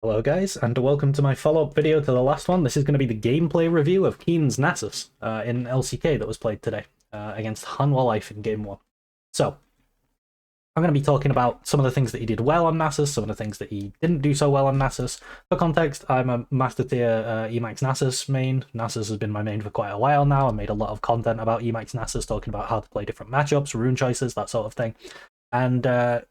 Hello guys, and welcome to my follow-up video to the last one. This is going to be the gameplay review of Kiin's Nasus in LCK that was played today against Hanwha Life in Game 1. So, I'm going to be talking about some of the things that he did well on Nasus, some of the things that he didn't do so well on Nasus. For context, I'm a master tier EMax Nasus main. Nasus has been my main for quite a while now. I made a lot of content about EMax Nasus, talking about how to play different matchups, rune choices, that sort of thing. And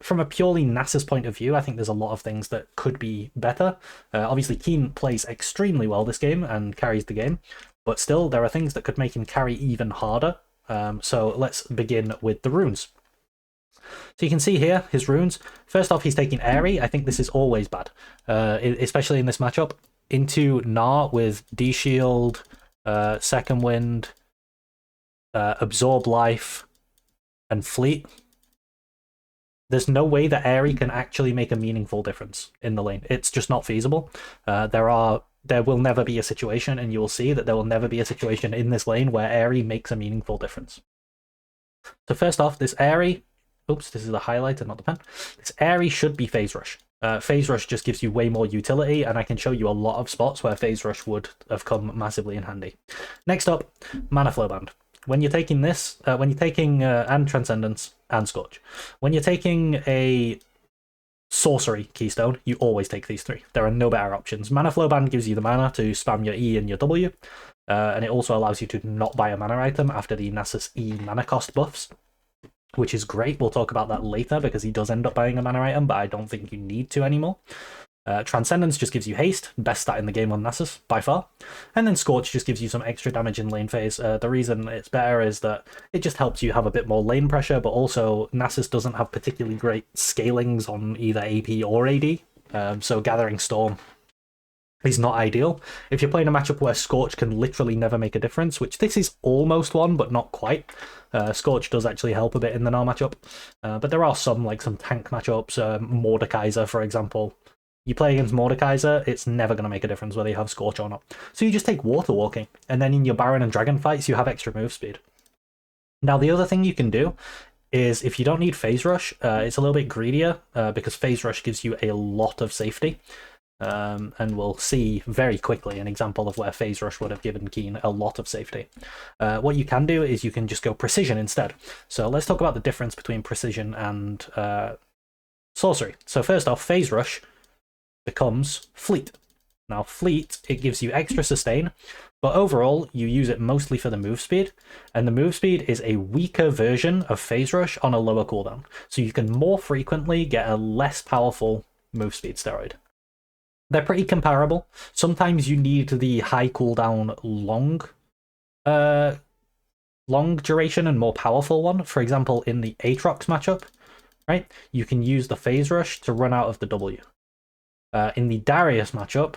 from a purely Nasus point of view, I think there's a lot of things that could be better. Obviously, Kiin plays extremely well this game and carries the game, but still, there are things that could make him carry even harder. So let's begin with the runes. So you can see here, his runes. First off, he's taking Airy. I think this is always bad, especially in this matchup. Into Gnar with D-Shield, Second Wind, Absorb Life, and Fleet. There's no way that Airy can actually make a meaningful difference in the lane. It's just not feasible. There will never be a situation, and you will see that there will never be a situation in this lane where Airy makes a meaningful difference. So first off, this Airy... Oops, this is the highlighter, not the pen. This Airy should be Phase Rush. Phase Rush just gives you way more utility, and I can show you a lot of spots where Phase Rush would have come massively in handy. Next up, Mana Flow Band. When you're taking this, and Transcendence and Scorch, when you're taking a sorcery keystone, you always take these three. There are no better options. Mana Flow Band gives you the mana to spam your E and your W, and it also allows you to not buy a mana item after the Nasus E mana cost buffs, which is great. We'll talk about that later because he does end up buying a mana item, but I don't think you need to anymore. Transcendence just gives you haste, best stat in the game on Nasus, by far. And then Scorch just gives you some extra damage in lane phase. The reason it's better is that it just helps you have a bit more lane pressure, but also Nasus doesn't have particularly great scalings on either AP or AD, so Gathering Storm is not ideal. If you're playing a matchup where Scorch can literally never make a difference, which this is almost one, but not quite, Scorch does actually help a bit in the Gnar matchup. But there are some tank matchups, Mordekaiser, for example. You play against Mordekaiser, it's never going to make a difference whether you have Scorch or not. So you just take Water Walking, and then in your Baron and Dragon fights, you have extra move speed. Now, the other thing you can do is, if you don't need Phase Rush, it's a little bit greedier, because Phase Rush gives you a lot of safety. And we'll see very quickly an example of where Phase Rush would have given Kiin a lot of safety. What you can do is you can just go Precision instead. So let's talk about the difference between Precision and Sorcery. So first off, Phase Rush becomes Fleet. Now Fleet, it gives you extra sustain, but overall you use it mostly for the move speed, and the move speed is a weaker version of Phase Rush on a lower cooldown. So you can more frequently get a less powerful move speed steroid. They're pretty comparable. Sometimes you need the high cooldown long duration and more powerful one. For example, in the Aatrox matchup, right, you can use the Phase Rush to run out of the W. In the Darius matchup,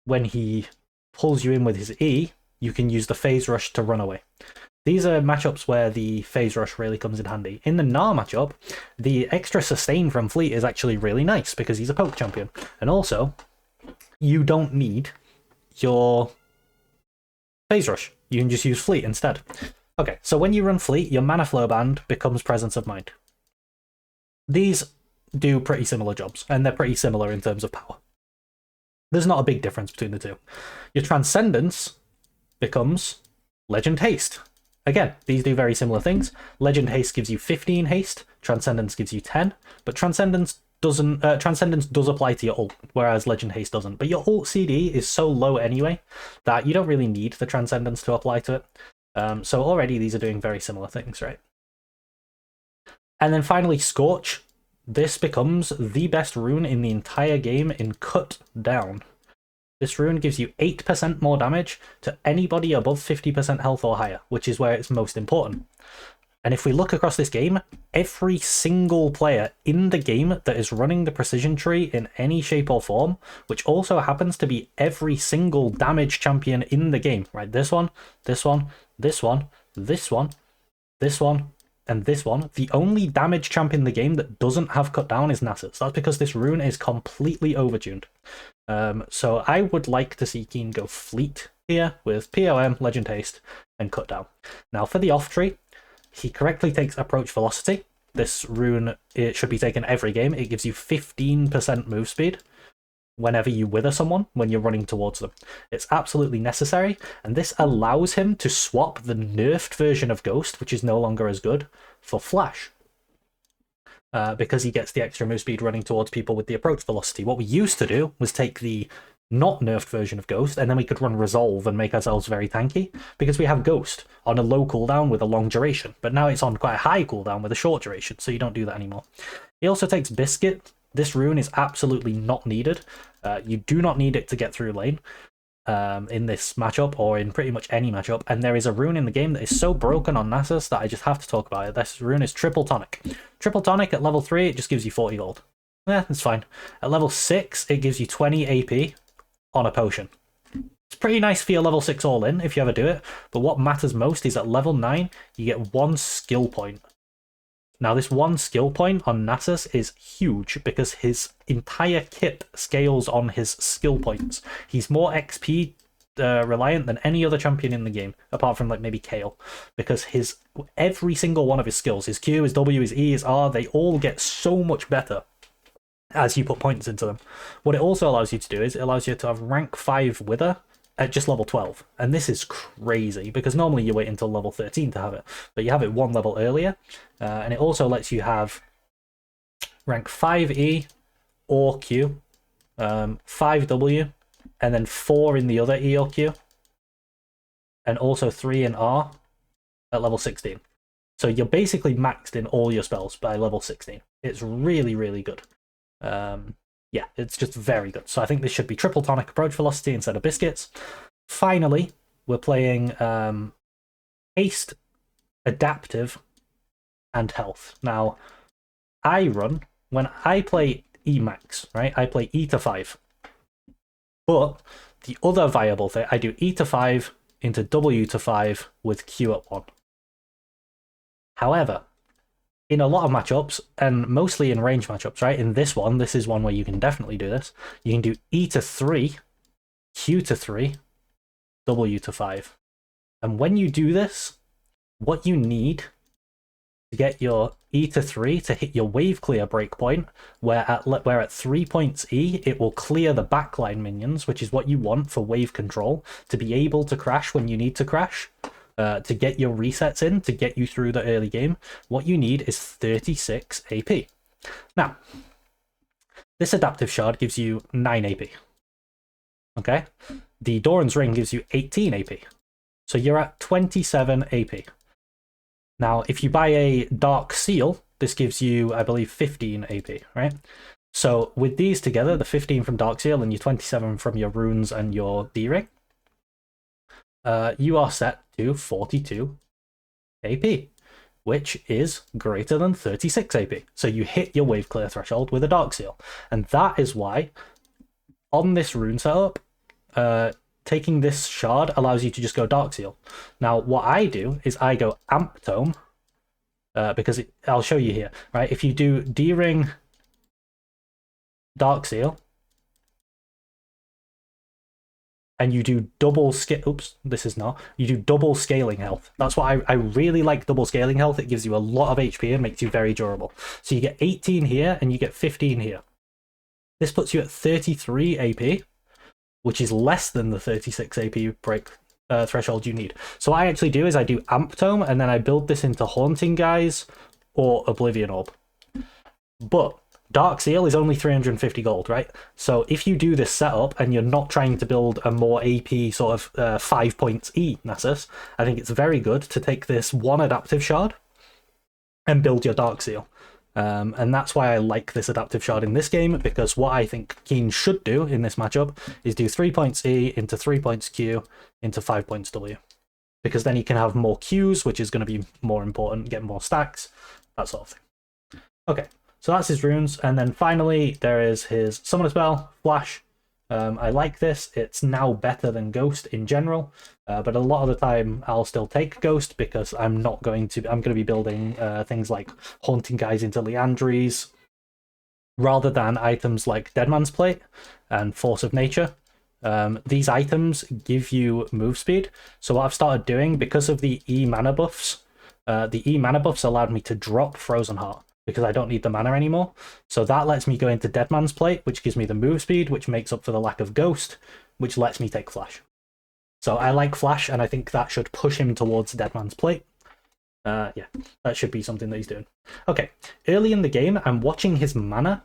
when he pulls you in with his E, you can use the Phase Rush to run away. These are matchups where the Phase Rush really comes in handy. In the Gnar matchup, the extra sustain from Fleet is actually really nice because he's a poke champion. And also, you don't need your Phase Rush. You can just use Fleet instead. Okay, so when you run Fleet, your Mana Flow Band becomes Presence of Mind. These do pretty similar jobs, and they're pretty similar in terms of power. There's not a big difference between the two. Your Transcendence becomes Legend Haste. Again, these do very similar things. Legend Haste gives you 15 haste, Transcendence gives you 10, but Transcendence does apply to your ult, whereas Legend Haste doesn't. But your ult CD is so low anyway that you don't really need the Transcendence to apply to it. So already these are doing very similar things, right? And then finally, Scorch. This becomes the best rune in the entire game in Cut Down. This rune gives you 8% more damage to anybody above 50% health or higher, which is where it's most important. And if we look across this game, every single player in the game that is running the precision tree in any shape or form, which also happens to be every single damage champion in the game, right? This one, this one, this one, this one, this one, and this one. The only damage champ in the game that doesn't have Cut Down is Nasus. That's because this rune is completely overtuned. So I would like to see Kiin go Fleet here with POM, Legend Haste, and Cut Down. Now for the off tree, he correctly takes Approach Velocity. This rune, it should be taken every game. It gives you 15% move speed. whenever you wither someone when you're running towards them. It's absolutely necessary, and this allows him to swap the nerfed version of Ghost, which is no longer as good, for Flash. Because he gets the extra move speed running towards people with the approach velocity. What we used to do was take the not nerfed version of Ghost, and then we could run Resolve and make ourselves very tanky, because we have Ghost on a low cooldown with a long duration, but now it's on quite a high cooldown with a short duration, so you don't do that anymore. He also takes Biscuit. This rune is absolutely not needed. You do not need it to get through lane in this matchup, or in pretty much any matchup, and there is a rune in the game that is so broken on Nasus that I just have to talk about it. This rune is Triple Tonic. Triple Tonic at level 3, it just gives you 40 gold. That's fine. At level 6, it gives you 20 AP on a potion. It's pretty nice for your level 6 all-in if you ever do it, but what matters most is at level 9, you get 1 skill point. Now, this 1 skill point on Nasus is huge because his entire kit scales on his skill points. He's more XP reliant than any other champion in the game, apart from like maybe Kale, because every single one of his skills, his Q, his W, his E, his R, they all get so much better as you put points into them. What it also allows you to do is it allows you to have rank 5 Wither at just level 12. And this is crazy, because normally you wait until level 13 to have it, but you have it 1 level earlier. And it also lets you have rank 5E or Q, 5W, and then 4 in the other E or Q, and also 3 in R at level 16. So you're basically maxed in all your spells by level 16. It's really, really good. Yeah, it's just very good. So I think this should be Triple Tonic approach velocity instead of Biscuits. Finally, we're playing Haste, Adaptive, and Health. Now, when I play EMax, right, I play E to 5. But the other viable thing, I do E to 5 into W to 5 with Q at 1. However, in a lot of matchups, and mostly in range matchups, right? In this is one where you can definitely do this. You can do E to 3, Q to 3, W to 5. And when you do this, what you need to get your E to 3 to hit your wave clear breakpoint, where at 3 points E, it will clear the backline minions, which is what you want for wave control, to be able to crash when you need to crash. To get your resets in, to get you through the early game, what you need is 36 AP. Now, this adaptive shard gives you 9 AP. Okay? The Doran's Ring gives you 18 AP. So you're at 27 AP. Now, if you buy a Dark Seal, this gives you, I believe, 15 AP, right? So with these together, the 15 from Dark Seal and your 27 from your runes and your D-Ring, you are set to 42 AP, which is greater than 36 AP. So you hit your wave clear threshold with a Dark Seal. And that is why, on this rune setup, taking this shard allows you to just go Dark Seal. Now, what I do is I go Amp Tome, because I'll show you here, right? If you do D-Ring, Dark Seal, and you do double you do double scaling health. That's what I really like, double scaling health. It gives you a lot of HP and makes you very durable. So you get 18 here and you get 15 here. This puts you at 33 AP, which is less than the 36 AP break threshold you need. So what I actually do is I do Amp Tome, and then I build this into Haunting Guise or Oblivion Orb. But Dark Seal is only 350 gold, right? So if you do this setup and you're not trying to build a more AP sort of 5 points E Nasus, I think it's very good to take this 1 adaptive shard and build your Dark Seal. And that's why I like this adaptive shard in this game, because what I think Kiin should do in this matchup is do 3 points E into 3 points Q into 5 points W. Because then he can have more Qs, which is going to be more important, get more stacks, that sort of thing. Okay. So that's his runes, and then finally there is his summoner spell, Flash. I like this. It's now better than Ghost in general, but a lot of the time I'll still take Ghost because I'm going to be building things like Haunting Guys into Leandries, rather than items like Deadman's Plate and Force of Nature. These items give you move speed, so what I've started doing, because of the E mana buffs allowed me to drop Frozen Heart. because I don't need the mana anymore. So that lets me go into Dead Man's Plate, which gives me the move speed, which makes up for the lack of Ghost, which lets me take Flash. So I like Flash, and I think that should push him towards Dead Man's Plate. Yeah, that should be something that he's doing. Okay, early in the game, I'm watching his mana,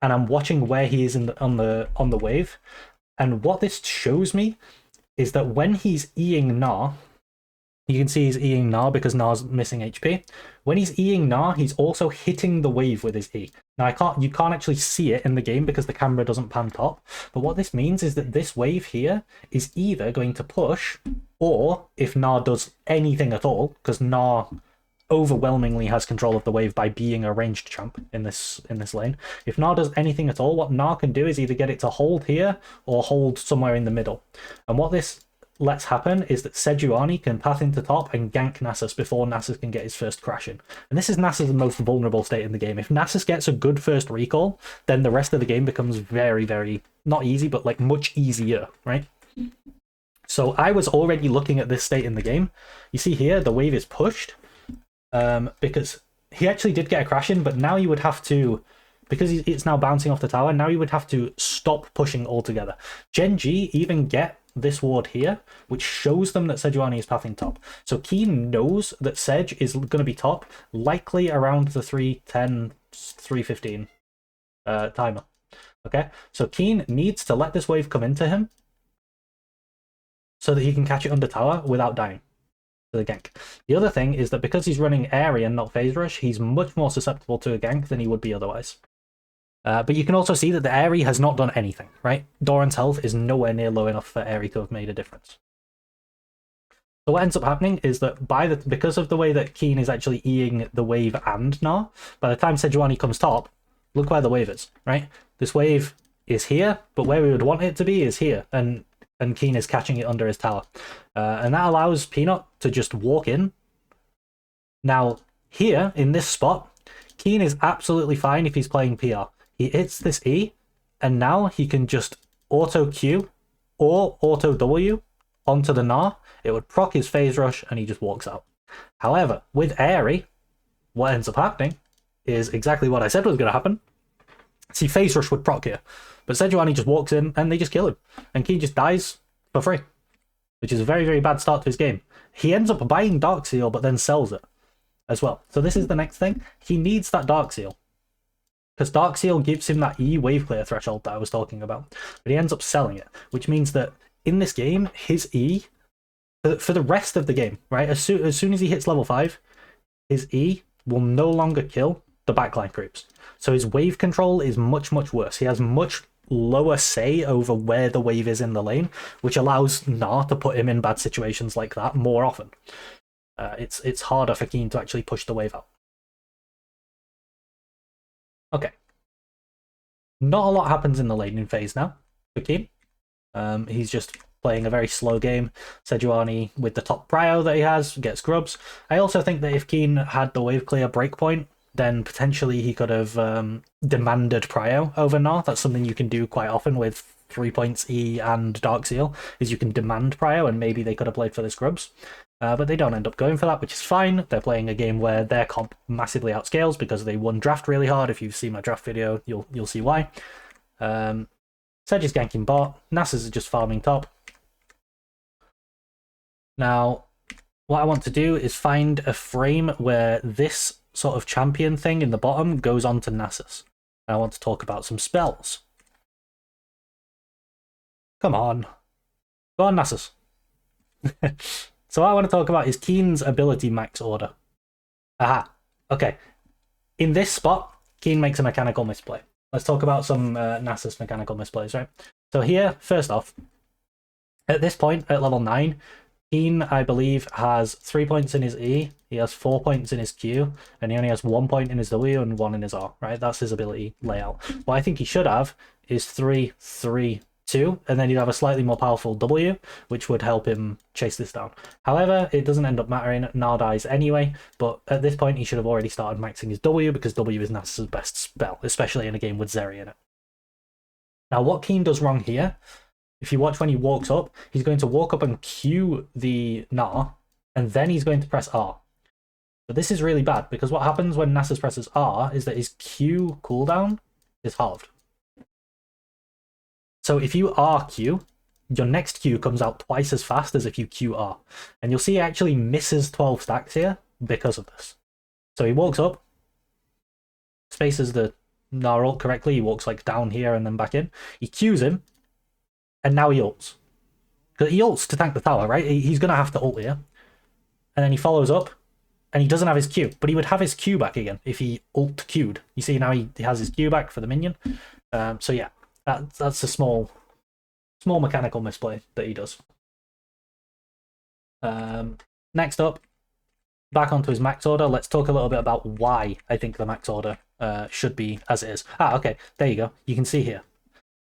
and I'm watching where he is on the wave. And what this shows me is that when he's Eing Gnar, you can see he's Eing Gnar because Gnar's missing HP. When he's Eing Gnar, he's also hitting the wave with his E. Now you can't actually see it in the game because the camera doesn't pan top. But what this means is that this wave here is either going to push, or if Gnar does anything at all, because Gnar overwhelmingly has control of the wave by being a ranged champ in this lane. If Gnar does anything at all, what Gnar can do is either get it to hold here or hold somewhere in the middle. And what this lets happen is that Sejuani can path into top and gank Nasus before Nasus can get his first crash in. And this is Nasus' most vulnerable state in the game. If Nasus gets a good first recall, then the rest of the game becomes very, very, not easy, but like much easier, right? So I was already looking at this state in the game. You see here, the wave is pushed. Because he actually did get a crash in, but now you would have to, because it's now bouncing off the tower, now you would have to stop pushing altogether. Gen G even get this ward here, which shows them that Sejuani is pathing top. So Kiin knows that Sej is going to be top, likely around the 3:10, 3:15 timer. Okay, so Kiin needs to let this wave come into him so that he can catch it under tower without dying to the gank. The other thing is that because he's running Airy and not Phase Rush, he's much more susceptible to a gank than he would be otherwise. But you can also see that the Airy has not done anything, right? Doran's health is nowhere near low enough for Airy to have made a difference. So what ends up happening is that because of the way that Kiin is actually Eing the wave and Gnar, by the time Sejuani comes top, look where the wave is, right? This wave is here, but where we would want it to be is here, and Kiin is catching it under his tower. And that allows Peanut to just walk in. Now, here, in this spot, Kiin is absolutely fine if he's playing PR. He hits this E, and now he can just auto Q or auto W onto the Gnar. It would proc his phase rush, and he just walks out. However, with Airy, what ends up happening is exactly what I said was going to happen. See, phase rush would proc here, but Sejuani just walks in, and they just kill him. And Kiin just dies for free, which is a very, very bad start to his game. He ends up buying Dark Seal, but then sells it as well. So this is the next thing. He needs that Dark Seal, because Dark Seal gives him that E wave clear threshold that I was talking about. But he ends up selling it, which means that in this game, his E, for the rest of the game, right, as soon as he hits level 5, his E will no longer kill the backline creeps. So his wave control is much, much worse. He has much lower say over where the wave is in the lane, which allows Gnar to put him in bad situations like that more often. It's harder for Kiin to actually push the wave out. Okay. Not a lot happens in the laning phase now for Kiin. He's just playing a very slow game. Sejuani, with the top prio that he has, gets grubs. I also think that if Kiin had the wave clear breakpoint, then potentially he could have demanded prio over Gnar. That's something you can do quite often with 3 points E and Dark Seal, is you can demand prio, and maybe they could have played for the scrubs. But they don't end up going for that, which is fine. They're playing a game where their comp massively outscales because they won draft really hard. If you've seen my draft video, you'll see why. Sej is ganking bot. Nasus is just farming top. Now, what I want to do is find a frame where this sort of champion thing in the bottom goes on to Nasus. I want to talk about some spells. Come on. Go on, Nasus. So what I want to talk about is Kiin's ability max order. Aha. Okay. In this spot, Kiin makes a mechanical misplay. Let's talk about some Nasus mechanical misplays, right? So here, first off, at this point, at level 9, Kiin, I believe, has 3 points in his E, he has 4 points in his Q, and he only has 1 point in his W and 1 in his R, right? That's his ability layout. What I think he should have is 3, 3, 2, and then you'd have a slightly more powerful W, which would help him chase this down. However, it doesn't end up mattering. Gnar dies anyway, but at this point he should have already started maxing his W, because W is Nasus' best spell, especially in a game with Zeri in it. Now, what Kiin does wrong here, if you watch when he walks up, he's going to walk up and Q the Gnar, and then he's going to press R. But this is really bad, because what happens when Nasus presses R is that his Q cooldown is halved. So if you R Q, your next Q comes out twice as fast as if you Q R. And you'll see he actually misses 12 stacks here because of this. So he walks up, spaces the Gnar ult correctly, he walks like down here and then back in. He Qs him, and now he ults. Because he ults to tank the tower, right? He's going to have to ult here. And then he follows up, and he doesn't have his Q. But he would have his Q back again if he ult Q'd. You see now he has his Q back for the minion. So yeah, that's a small mechanical misplay that he does. Next up, back onto his max order. Let's talk a little bit about why I think the max order should be as it is. Okay, there you go. You can see here.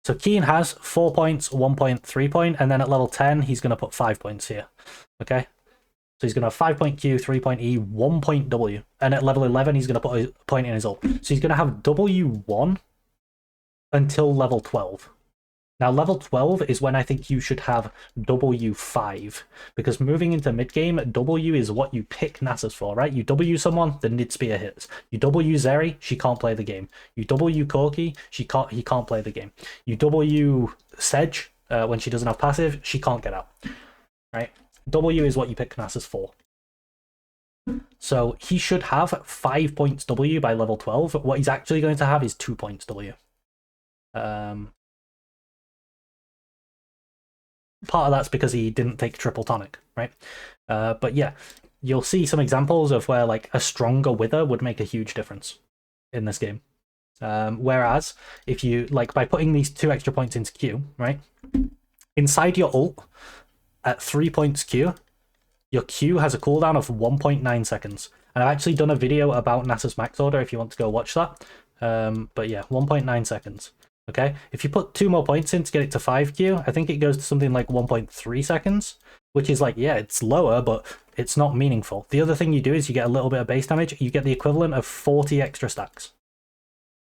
So Kiin has 4 points, 1 point, 3 point, and then at level 10, he's going to put 5 points here. Okay? So he's going to have 5 point Q, 3 point E, 1 point W. And at level 11, he's going to put a point in his ult. So he's going to have W1 until level 12. Now, level 12 is when I think you should have W5, because moving into mid-game, W is what you pick Nasus for, right? You W someone, the Nid Spear hits. You W Zeri, she can't play the game. You W Corki, he can't play the game. You W Sedge, when she doesn't have passive, she can't get out, right? W is what you pick Nasus for. So he should have 5 points W by level 12. What he's actually going to have is 2 points W. Part of that's because he didn't take triple tonic, right? But yeah, you'll see some examples of where like a stronger wither would make a huge difference in this game. Whereas if you like by putting these 2 extra points into Q, right? Inside your ult at 3 points Q, your Q has a cooldown of 1.9 seconds. And I've actually done a video about Nasus max order if you want to go watch that. But yeah, 1.9 seconds. Okay, if you put 2 more points in to get it to 5Q, I think it goes to something like 1.3 seconds, which is like, yeah, it's lower, but it's not meaningful. The other thing you do is you get a little bit of base damage. You get the equivalent of 40 extra stacks.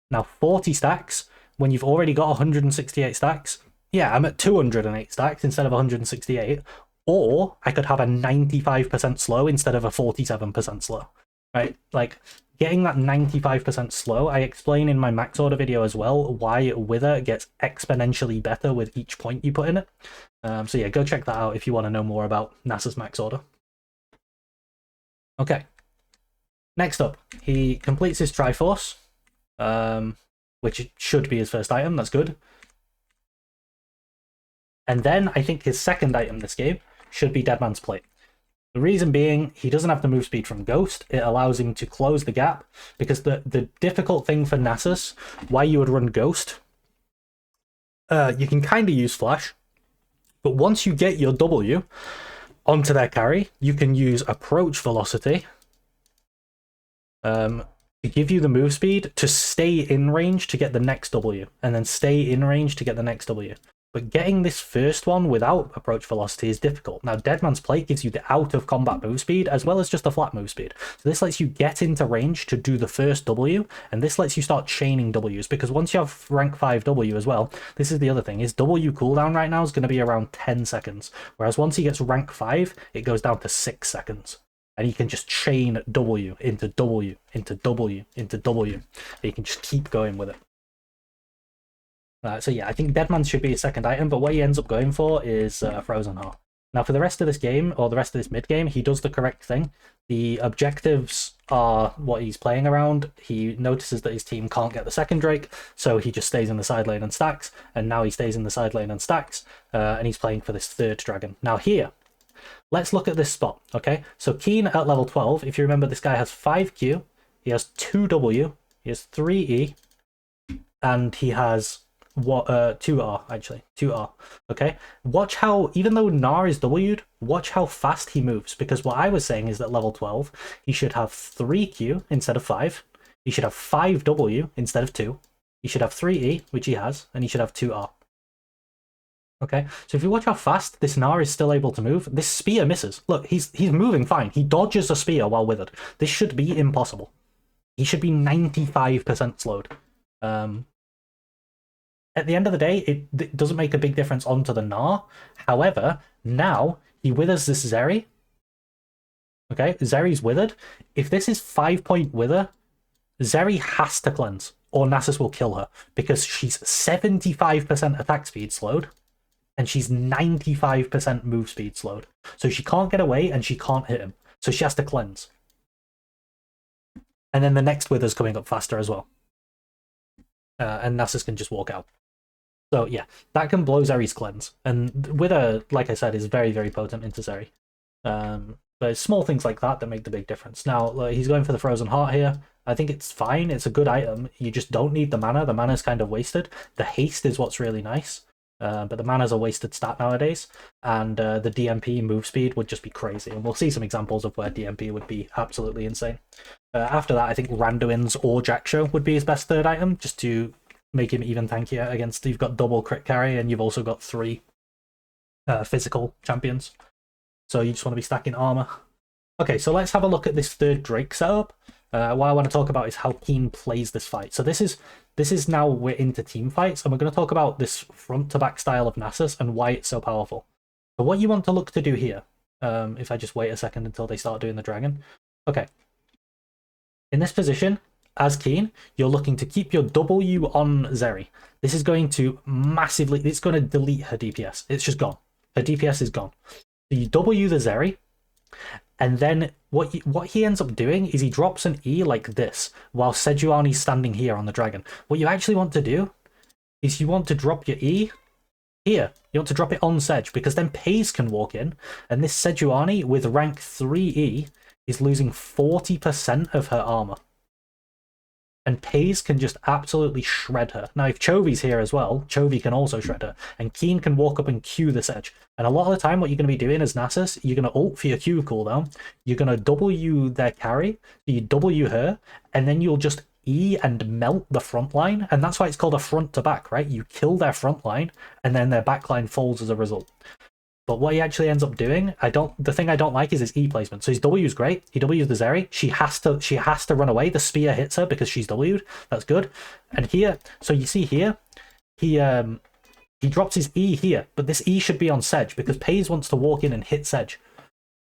Now, 40 stacks, when you've already got 168 stacks, yeah, I'm at 208 stacks instead of 168, or I could have a 95% slow instead of a 47% slow, right? Like, getting that 95% slow, I explain in my max order video as well why Wither gets exponentially better with each point you put in it. So yeah, go check that out if you want to know more about Nasus max order. Okay. Next up, he completes his Triforce, which should be his first item. That's good. And then I think his second item this game should be Dead Man's Plate. The reason being, he doesn't have the move speed from Ghost. It allows him to close the gap, because the difficult thing for Nasus, why you would run Ghost, you can kind of use Flash, but once you get your W onto their carry, you can use Approach Velocity to give you the move speed to stay in range to get the next W, and then stay in range to get the next W. But getting this first one without approach velocity is difficult. Now, Dead Man's Plate gives you the out-of-combat move speed, as well as just a flat move speed. So this lets you get into range to do the first W, and this lets you start chaining Ws, because once you have rank 5 W as well, this is the other thing, his W cooldown right now is going to be around 10 seconds, whereas once he gets rank 5, it goes down to 6 seconds. And he can just chain W into W into W into W. And he can just keep going with it. So yeah, I think Deadman should be a second item, but what he ends up going for is Frozen Heart. Now for the rest of this game, or the rest of this mid-game, he does the correct thing. The objectives are what he's playing around. He notices that his team can't get the second Drake, so he just stays in the side lane and stacks, and now he stays in the side lane and stacks, and he's playing for this third dragon. Now here, let's look at this spot, okay? So Kiin at level 12, if you remember, this guy has 5Q, he has 2W, he has 3E, and he has 2R, actually. 2R. Okay? Watch how, even though Gnar is W'd, watch how fast he moves. Because what I was saying is that level 12, he should have 3Q instead of 5. He should have 5W instead of 2. He should have 3E, which he has, and he should have 2R. Okay? So if you watch how fast this Gnar is still able to move, this spear misses. Look, he's moving fine. He dodges a spear while withered. This should be impossible. He should be 95% slowed. At the end of the day, it doesn't make a big difference onto the Gnar. However, now he withers this Zeri, Okay, Zeri's withered. If this is 5-point wither, Zeri has to cleanse, or Nasus will kill her, because she's 75% attack speed slowed, and she's 95% move speed slowed. So she can't get away, and she can't hit him. So she has to cleanse. And then the next wither's coming up faster as well. And Nasus can just walk out. So yeah, that can blow Zeri's cleanse. And Wither, like I said, is very, very potent into Zeri. But it's small things like that that make the big difference. Now, he's going for the Frozen Heart here. I think it's fine. It's a good item. You just don't need the mana. The mana's kind of wasted. The haste is what's really nice. But the mana's a wasted stat nowadays. And the DMP move speed would just be crazy. And we'll see some examples of where DMP would be absolutely insane. After that, I think Randuin's or Jackshow would be his best third item, just to make him even tankier against. You've got double crit carry, and you've also got 3 physical champions. So you just want to be stacking armor. Okay, so let's have a look at this third Drake setup. What I want to talk about is how Kiin plays this fight. So this is now we're into team fights, and we're going to talk about this front to back style of Nasus and why it's so powerful. So what you want to look to do here, if I just wait a second until they start doing the dragon. Okay. In this position, as Kiin, you're looking to keep your W on Zeri. This is going to massively, it's going to delete her DPS. It's just gone. Her DPS is gone. So you W the Zeri, and then what he ends up doing is he drops an E like this, while Sejuani's standing here on the dragon. What you actually want to do is you want to drop your E here. You want to drop it on Sej, because then Paze can walk in, and this Sejuani with rank 3E is losing 40% of her armor. And Paze can just absolutely shred her. Now, if Chovy's here as well, Chovy can also shred her. And Kiin can walk up and Q this edge. And a lot of the time, what you're going to be doing as Nasus, you're going to ult for your Q cooldown. You're going to W their carry. You W her. And then you'll just E and melt the front line. And that's why it's called a front to back, right? You kill their front line, and then their back line falls as a result. But what he actually ends up doing, the thing I don't like is his E placement. So his W is great. He W's the Zeri. She has to run away. The spear hits her because she's W'd. That's good. And here, so you see here, he drops his E here, but this E should be on Sej because Paze wants to walk in and hit Sej.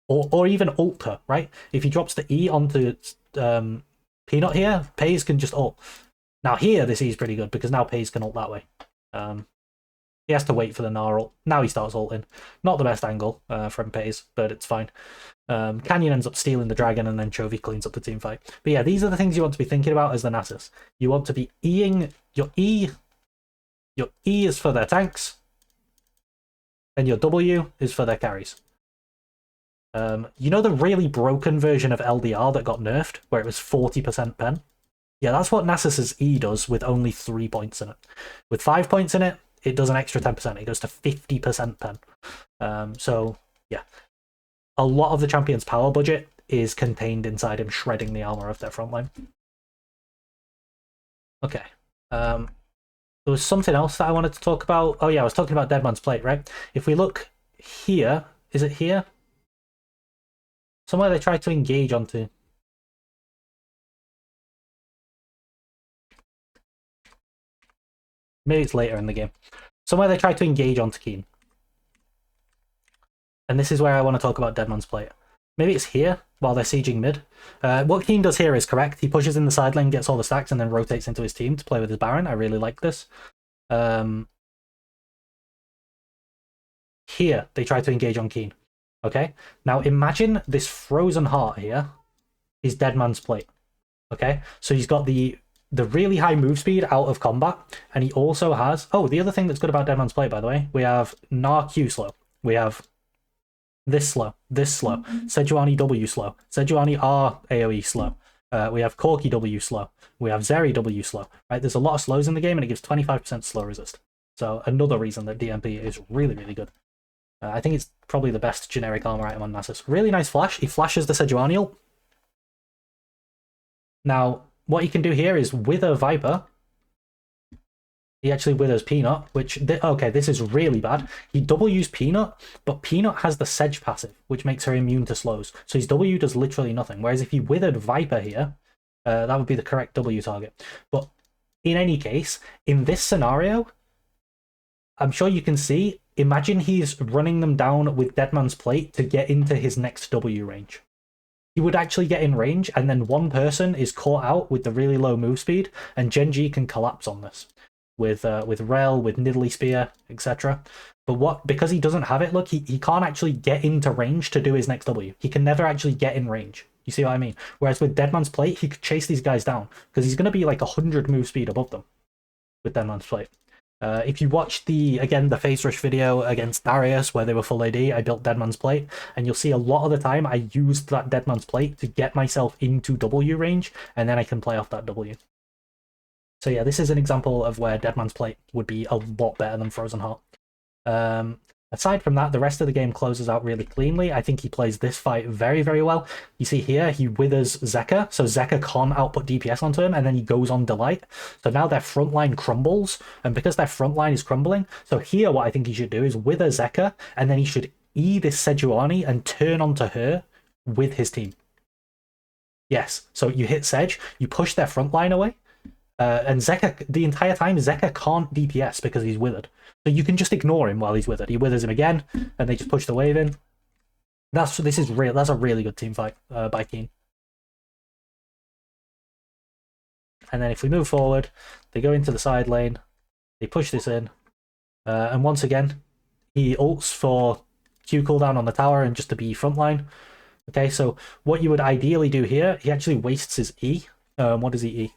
Or even ult her, right? If he drops the E onto Peanut here, Paze can just ult. Now here, this E is pretty good because now Paze can ult that way. He has to wait for the Gnar ult. Now he starts ulting. Not the best angle from Paze, but it's fine. Canyon ends up stealing the dragon, and then Chovy cleans up the team fight. But yeah, these are the things you want to be thinking about as the Nasus. You want to be Eing your E. Your E is for their tanks, and your W is for their carries. You know the really broken version of LDR that got nerfed, where it was 40% pen? Yeah, that's what Nasus's E does with only 3 points in it. With 5 points in it, it does an extra 10%. It goes to 50% pen. So, yeah. A lot of the champion's power budget is contained inside him shredding the armor of their front line. Okay. There was something else that I wanted to talk about. Oh, yeah, I was talking about Dead Man's Plate, right? If we look here, is it here? Somewhere they try to engage onto. Maybe it's later in the game. Somewhere they try to engage onto Kiin. And this is where I want to talk about Dead Man's Plate. Maybe it's here, while they're sieging mid. What Kiin does here is correct. He pushes in the side lane, gets all the stacks, and then rotates into his team to play with his Baron. I really like this. Here, they try to engage on Kiin. Okay? Now imagine this Frozen Heart here is Dead Man's Plate. Okay? So he's got the really high move speed out of combat, and he also has... Oh, the other thing that's good about Dead Man's Plate, by the way, we have Gnar Q slow. We have this slow, Sejuani W slow, Sejuani R AoE slow. We have Corki W slow. We have Zeri W slow. Right? There's a lot of slows in the game, and it gives 25% slow resist. So another reason that DMP is really, really good. I think it's probably the best generic armor item on Nasus. Really nice flash. He flashes the Sejuani ult. Now, what he can do here is wither Viper. He actually withers Peanut, which... okay, this is really bad. He W's Peanut, but Peanut has the Sej passive, which makes her immune to slows. So his W does literally nothing. Whereas if he withered Viper here, that would be the correct W target. But in any case, in this scenario, I'm sure you can see, imagine he's running them down with Dead Man's Plate to get into his next W range. he would actually get in range, and then one person is caught out with the really low move speed, and Genji can collapse on this with Rel, with Nidalee Spear, etc. But because he doesn't have it, look, he can't actually get into range to do his next W. He can never actually get in range. You see what I mean? Whereas with Deadman's Plate, he could chase these guys down because he's going to be like 100 move speed above them with Deadman's Plate. If you watch the Phase Rush video against Darius where they were full AD, I built Deadman's Plate, and you'll see a lot of the time I used that Deadman's Plate to get myself into W range, and then I can play off that W. So yeah, this is an example of where Deadman's Plate would be a lot better than Frozen Heart. Aside from that, the rest of the game closes out really cleanly. I think he plays this fight very, very well. You see here, he withers Zeka, so Zeka can't output DPS onto him, and then he goes on Delight. So now their front line crumbles, and because their front line is crumbling, so here what I think he should do is wither Zeka, and then he should E this Sejuani and turn onto her with his team. Yes, so you hit Sedge, you push their front line away, and Zeka, the entire time, Zeka can't DPS because he's withered. So you can just ignore him while he's withered. He withers him again, and they just push the wave in. That's a really good team fight by Kiin. And then if we move forward, they go into the side lane, they push this in, and once again, he ults for Q cooldown on the tower and just to be frontline. Okay, so what you would ideally do here, he actually wastes his E. What does he E?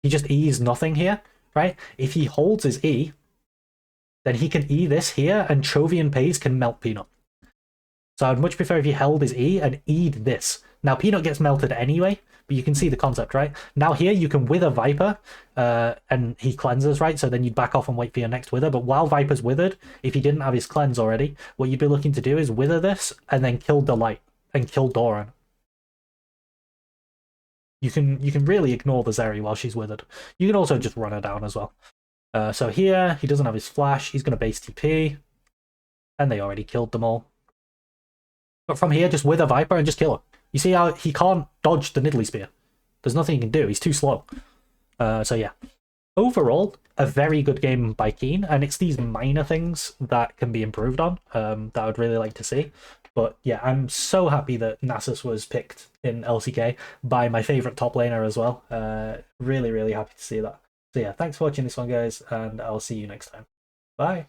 He just E's nothing here, right? If he holds his E, then he can E this here, and Chovy and Pays can melt Peanut. So I'd much prefer if he held his E and E'd this. Now, Peanut gets melted anyway, but you can see the concept, right? Now here, you can wither Viper, and he cleanses, right? So then you'd back off and wait for your next wither. But while Viper's withered, if he didn't have his cleanse already, what you'd be looking to do is wither this, and then kill Delight, and kill Doran. You can really ignore the Zeri while she's withered. You can also just run her down as well. So here, he doesn't have his flash. He's going to base TP. And they already killed them all. But from here, just wither Viper and just kill her. You see how he can't dodge the Nidalee Spear. There's nothing he can do. He's too slow. So yeah. Overall, a very good game by Kiin. And it's these minor things that can be improved on that I would really like to see. But yeah, I'm so happy that Nasus was picked in LCK by my favourite top laner as well. Really, really happy to see that. So yeah, thanks for watching this one, guys, and I'll see you next time. Bye!